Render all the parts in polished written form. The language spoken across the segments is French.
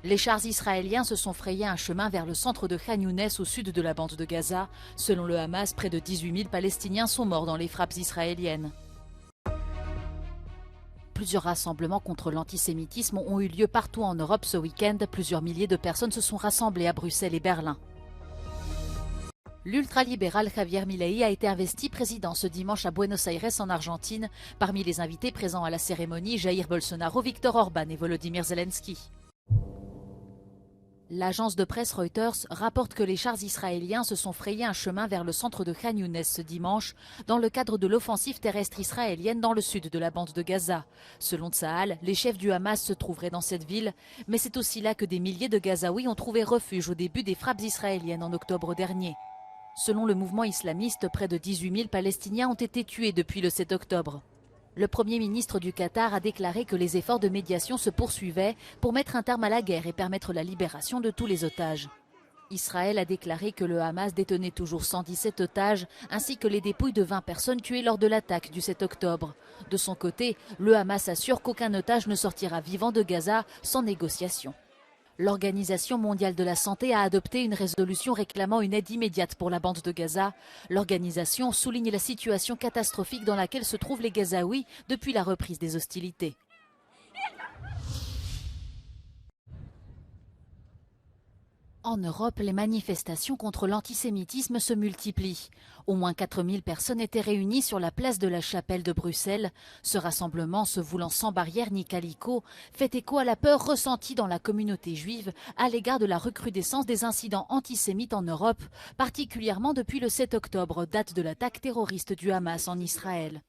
Les chars israéliens se sont frayés un chemin vers le centre de Khan Younes au sud de la bande de Gaza. Selon le Hamas, près de 18 000 Palestiniens sont morts dans les frappes israéliennes. Plusieurs rassemblements contre l'antisémitisme ont eu lieu partout en Europe ce week-end. Plusieurs milliers de personnes se sont rassemblées à Bruxelles et Berlin. L'ultralibéral Javier Milei a été investi président ce dimanche à Buenos Aires en Argentine. Parmi les invités présents à la cérémonie, Jair Bolsonaro, Viktor Orban et Volodymyr Zelensky. L'agence de presse Reuters rapporte que les chars israéliens se sont frayés un chemin vers le centre de Khan Younes ce dimanche dans le cadre de l'offensive terrestre israélienne dans le sud de la bande de Gaza. Selon Tsahal, les chefs du Hamas se trouveraient dans cette ville, mais c'est aussi là que des milliers de Gazaouis ont trouvé refuge au début des frappes israéliennes en octobre dernier. Selon le mouvement islamiste, près de 18 000 Palestiniens ont été tués depuis le 7 octobre. Le Premier ministre du Qatar a déclaré que les efforts de médiation se poursuivaient pour mettre un terme à la guerre et permettre la libération de tous les otages. Israël a déclaré que le Hamas détenait toujours 117 otages, ainsi que les dépouilles de 20 personnes tuées lors de l'attaque du 7 octobre. De son côté, le Hamas assure qu'aucun otage ne sortira vivant de Gaza sans négociation. L'Organisation mondiale de la santé a adopté une résolution réclamant une aide immédiate pour la bande de Gaza. L'organisation souligne la situation catastrophique dans laquelle se trouvent les Gazaouis depuis la reprise des hostilités. En Europe, les manifestations contre l'antisémitisme se multiplient. Au moins 4000 personnes étaient réunies sur la place de la Chapelle de Bruxelles. Ce rassemblement, se voulant sans barrière ni calicot, fait écho à la peur ressentie dans la communauté juive à l'égard de la recrudescence des incidents antisémites en Europe, particulièrement depuis le 7 octobre, date de l'attaque terroriste du Hamas en Israël.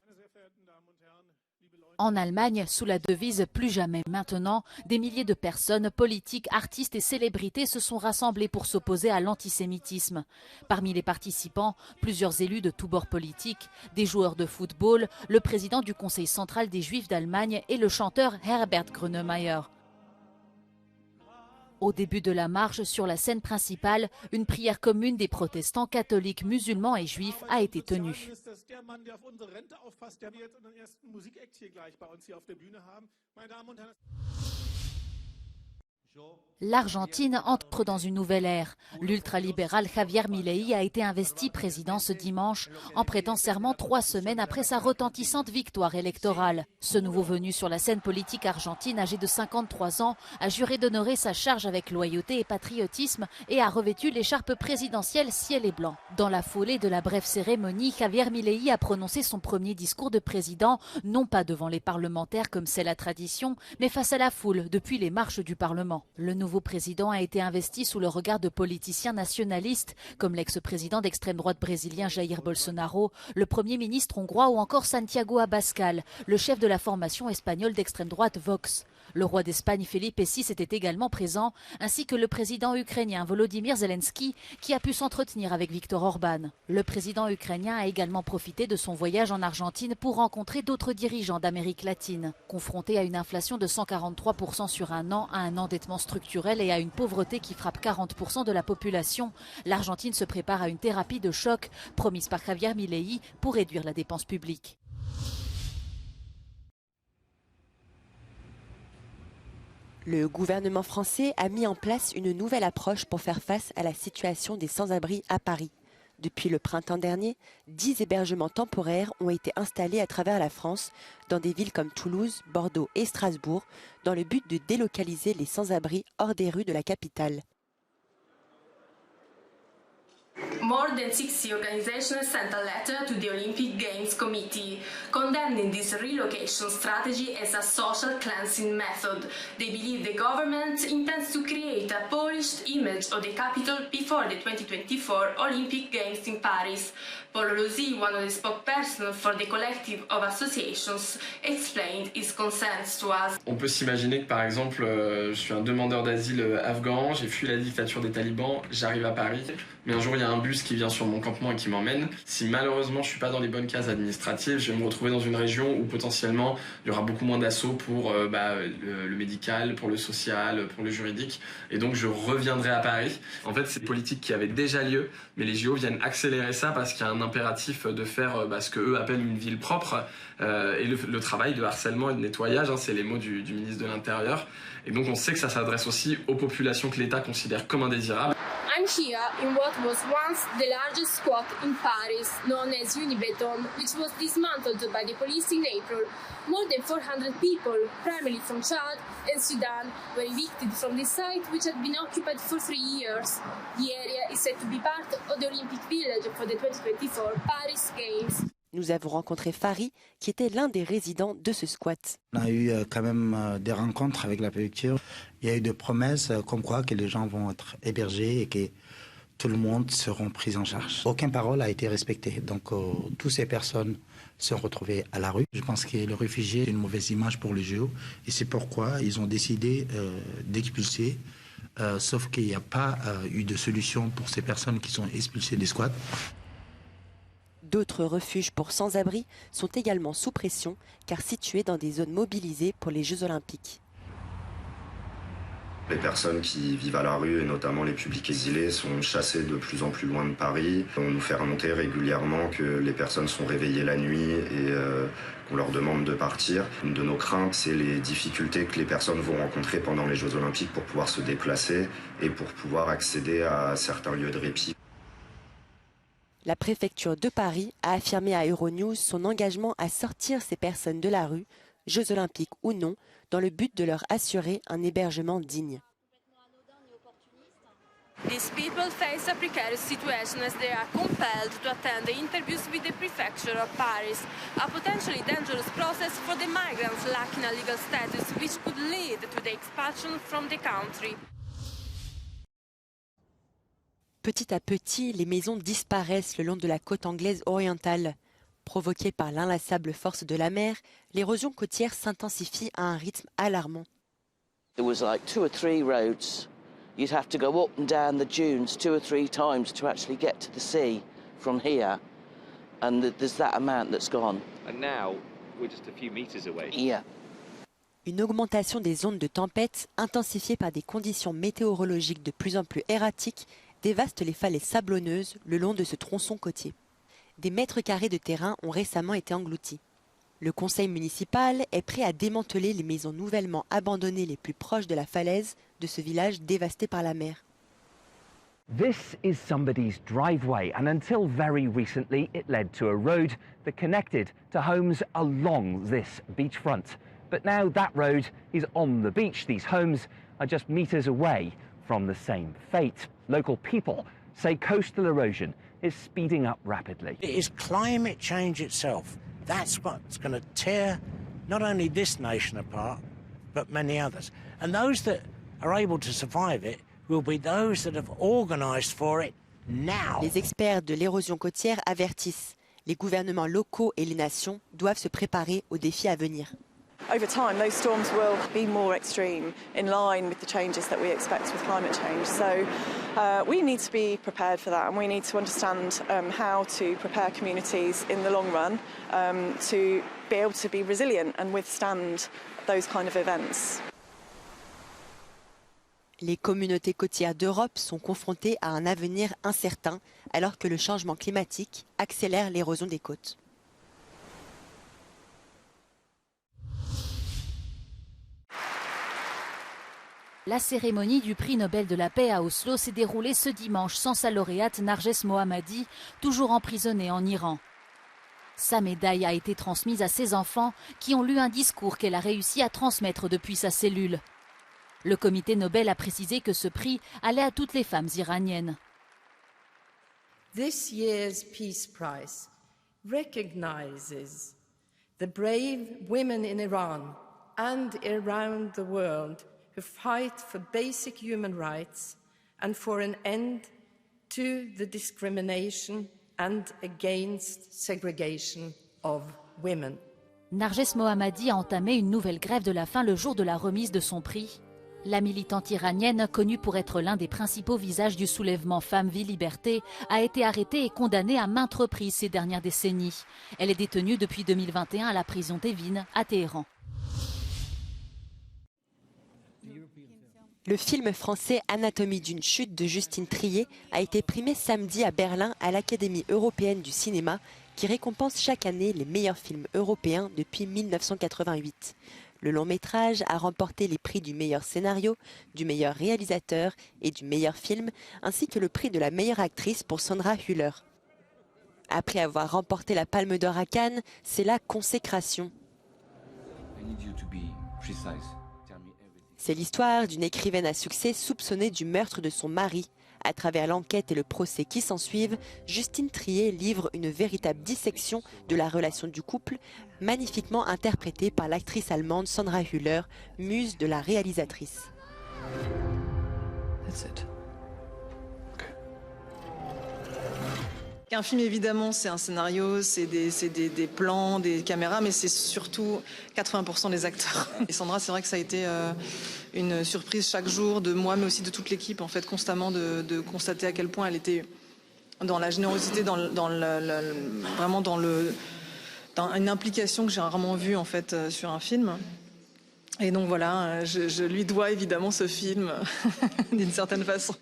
En Allemagne, sous la devise « Plus jamais maintenant », des milliers de personnes, politiques, artistes et célébrités se sont rassemblées pour s'opposer à l'antisémitisme. Parmi les participants, plusieurs élus de tous bords politiques, des joueurs de football, le président du Conseil central des Juifs d'Allemagne et le chanteur Herbert Grönemeyer. Au début de la marche, sur la scène principale, une prière commune des protestants, catholiques, musulmans et juifs a été tenue. L'Argentine entre dans une nouvelle ère. L'ultralibéral Javier Milei a été investi président ce dimanche en prêtant serment 3 semaines après sa retentissante victoire électorale. Ce nouveau venu sur la scène politique argentine, âgé de 53 ans, a juré d'honorer sa charge avec loyauté et patriotisme et a revêtu l'écharpe présidentielle ciel et blanc. Dans la foulée de la brève cérémonie, Javier Milei a prononcé son premier discours de président, non pas devant les parlementaires comme c'est la tradition, mais face à la foule depuis les marches du Parlement. Le nouveau président a été investi sous le regard de politiciens nationalistes, comme l'ex-président d'extrême droite brésilien Jair Bolsonaro, le premier ministre hongrois ou encore Santiago Abascal, le chef de la formation espagnole d'extrême droite Vox. Le roi d'Espagne Felipe VI était également présent, ainsi que le président ukrainien Volodymyr Zelensky, qui a pu s'entretenir avec Viktor Orban. Le président ukrainien a également profité de son voyage en Argentine pour rencontrer d'autres dirigeants d'Amérique latine. Confronté à une inflation de 143% sur un an, à un endettement structurel et à une pauvreté qui frappe 40% de la population, l'Argentine se prépare à une thérapie de choc promise par Javier Milei pour réduire la dépense publique. Le gouvernement français a mis en place une nouvelle approche pour faire face à la situation des sans-abri à Paris. Depuis le printemps dernier, 10 hébergements temporaires ont été installés à travers la France, dans des villes comme Toulouse, Bordeaux et Strasbourg, dans le but de délocaliser les sans-abri hors des rues de la capitale. More than 60 organizations sent a letter to the Olympic Games Committee, condemning this relocation strategy as a social cleansing method. They believe the government intends to create a polished image of the capital before the 2024 Olympic Games in Paris. Paul Lozzi, one of the spokespersons for the collective of associations, explained his concerns to us. On peut s'imaginer que par exemple, je suis un demandeur d'asile afghan, j'ai fui la dictature des talibans, j'arrive à Paris, mais un jour il y a un bus bus qui vient sur mon campement et qui m'emmène. Si malheureusement je suis pas dans les bonnes cases administratives, je vais me retrouver dans une région où potentiellement il y aura beaucoup moins d'assauts pour le médical, pour le social, pour le juridique. Et donc je reviendrai à Paris. En fait, c'est une politique qui avait déjà lieu, mais les JO viennent accélérer ça parce qu'il y a un impératif de faire ce qu'eux appellent une ville propre. Et le travail de harcèlement et de nettoyage, c'est les mots du ministre de l'Intérieur. Et donc on sait que ça s'adresse aussi aux populations que l'État considère comme indésirables. I'm here in what was once the largest squat in Paris, known as Unibeton, which was dismantled by the police in April. More than 400 people, primarily from Chad and Sudan, were evicted from the site, which had been occupied for 3 years. The area is said to be part of the Olympic Village for the 2024 Paris Games. Nous avons rencontré Fari, qui était l'un des résidents de ce squat. On a eu quand même des rencontres avec la préfecture. Il y a eu des promesses comme quoi que les gens vont être hébergés et que tout le monde seront pris en charge. Aucune parole a été respectée. Donc, toutes ces personnes se sont retrouvées à la rue. Je pense que le réfugié est une mauvaise image pour les JO. Et c'est pourquoi ils ont décidé d'expulser. Sauf qu'il n'y a pas eu de solution pour ces personnes qui sont expulsées des squats. D'autres refuges pour sans-abri sont également sous pression, car situés dans des zones mobilisées pour les Jeux Olympiques. Les personnes qui vivent à la rue, et notamment les publics exilés, sont chassées de plus en plus loin de Paris. On nous fait remonter régulièrement que les personnes sont réveillées la nuit et qu'on leur demande de partir. Une de nos craintes, c'est les difficultés que les personnes vont rencontrer pendant les Jeux Olympiques pour pouvoir se déplacer et pour pouvoir accéder à certains lieux de répit. La préfecture de Paris a affirmé à Euronews son engagement à sortir ces personnes de la rue, Jeux Olympiques ou non, dans le but de leur assurer un hébergement digne. These people face a precarious situation as they are compelled to attend the interviews with the prefecture of Paris, a potentially dangerous process for the migrants lacking a legal status, which could lead to the expulsion from the country. Petit à petit, les maisons disparaissent le long de la côte anglaise orientale. Provoquée par l'inlassable force de la mer, l'érosion côtière s'intensifie à un rythme alarmant. There was like 2 or 3 roads. You'd have to go up and down the dunes 2 or 3 times to actually get to the sea from here. And there's that amount that's gone. And now we're just a few meters away. Yeah. Une augmentation des ondes de tempête, intensifiée par des conditions météorologiques de plus en plus erratiques, dévaste les falaises sablonneuses le long de ce tronçon côtier. Des mètres carrés de terrain ont récemment été engloutis. Le conseil municipal est prêt à démanteler les maisons nouvellement abandonnées les plus proches de la falaise de ce village dévasté par la mer. This is somebody's driveway, and until very recently it led to a road that connected to homes along this beachfront. But now that road is on the beach. These homes are just meters away from the same fate. Local people say coastal erosion is speeding up rapidly. It is climate change itself. That's what's going to tear not only this nation apart, but many others. And those that are able to survive it will be those that have organised for it now. Les experts de l'érosion côtière avertissent. Les gouvernements locaux et les nations doivent se préparer aux défis à venir. Over time, those storms will be more extreme, in line with the changes that we expect with climate change. So we need to be prepared for that, and we need to understand how to prepare communities in the long run to be able to be resilient and withstand those kind of events. Les communautés côtières d'Europe sont confrontées à un avenir incertain, alors que le changement climatique accélère l'érosion des côtes. La cérémonie du prix Nobel de la paix à Oslo s'est déroulée ce dimanche sans sa lauréate Narges Mohammadi, toujours emprisonnée en Iran. Sa médaille a été transmise à ses enfants qui ont lu un discours qu'elle a réussi à transmettre depuis sa cellule. Le comité Nobel a précisé que ce prix allait à toutes les femmes iraniennes. This year's Peace Prize recognizes the brave women in Iran and around the world who fight for basic human rights and for an end to the discrimination and against segregation of women. Narges Mohammadi a entamé une nouvelle grève de la faim le jour de la remise de son prix. La militante iranienne, connue pour être l'un des principaux visages du soulèvement Femmes, Vie, Liberté, a été arrêtée et condamnée à maintes reprises ces dernières décennies. Elle est détenue depuis 2021 à la prison d'Evin, à Téhéran. Le film français Anatomie d'une chute de Justine Triet a été primé samedi à Berlin à l'Académie européenne du cinéma qui récompense chaque année les meilleurs films européens depuis 1988. Le long métrage a remporté les prix du meilleur scénario, du meilleur réalisateur et du meilleur film, ainsi que le prix de la meilleure actrice pour Sandra Hüller. Après avoir remporté la Palme d'Or à Cannes, c'est la consécration. C'est l'histoire d'une écrivaine à succès soupçonnée du meurtre de son mari. À travers l'enquête et le procès qui s'ensuivent, Justine Triet livre une véritable dissection de la relation du couple, magnifiquement interprétée par l'actrice allemande Sandra Hüller, muse de la réalisatrice. Un film, évidemment, c'est un scénario, c'est des plans, des caméras, mais c'est surtout 80% des acteurs. Et Sandra, c'est vrai que ça a été une surprise chaque jour de moi, mais aussi de toute l'équipe, en fait, constamment de constater à quel point elle était dans la générosité, vraiment dans une implication que j'ai rarement vue, en fait, sur un film. Et donc voilà, je lui dois évidemment ce film, d'une certaine façon.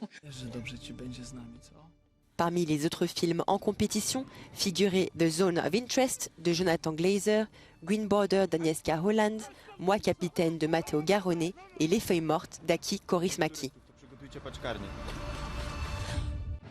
Parmi les autres films en compétition figuraient The Zone of Interest de Jonathan Glazer, Green Border d'Agnieszka Holland, Moi capitaine de Matteo Garrone et Les Feuilles mortes d'Aki Kaurismäki.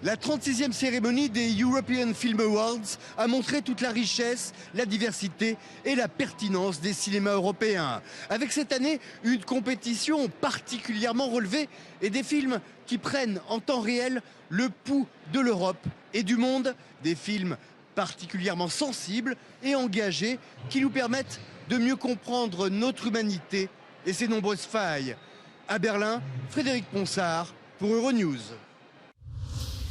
La 36e cérémonie des European Film Awards a montré toute la richesse, la diversité et la pertinence des cinémas européens. Avec cette année, une compétition particulièrement relevée et des films qui prennent en temps réel le pouls de l'Europe et du monde. Des films particulièrement sensibles et engagés qui nous permettent de mieux comprendre notre humanité et ses nombreuses failles. À Berlin, Frédéric Ponsard pour Euronews.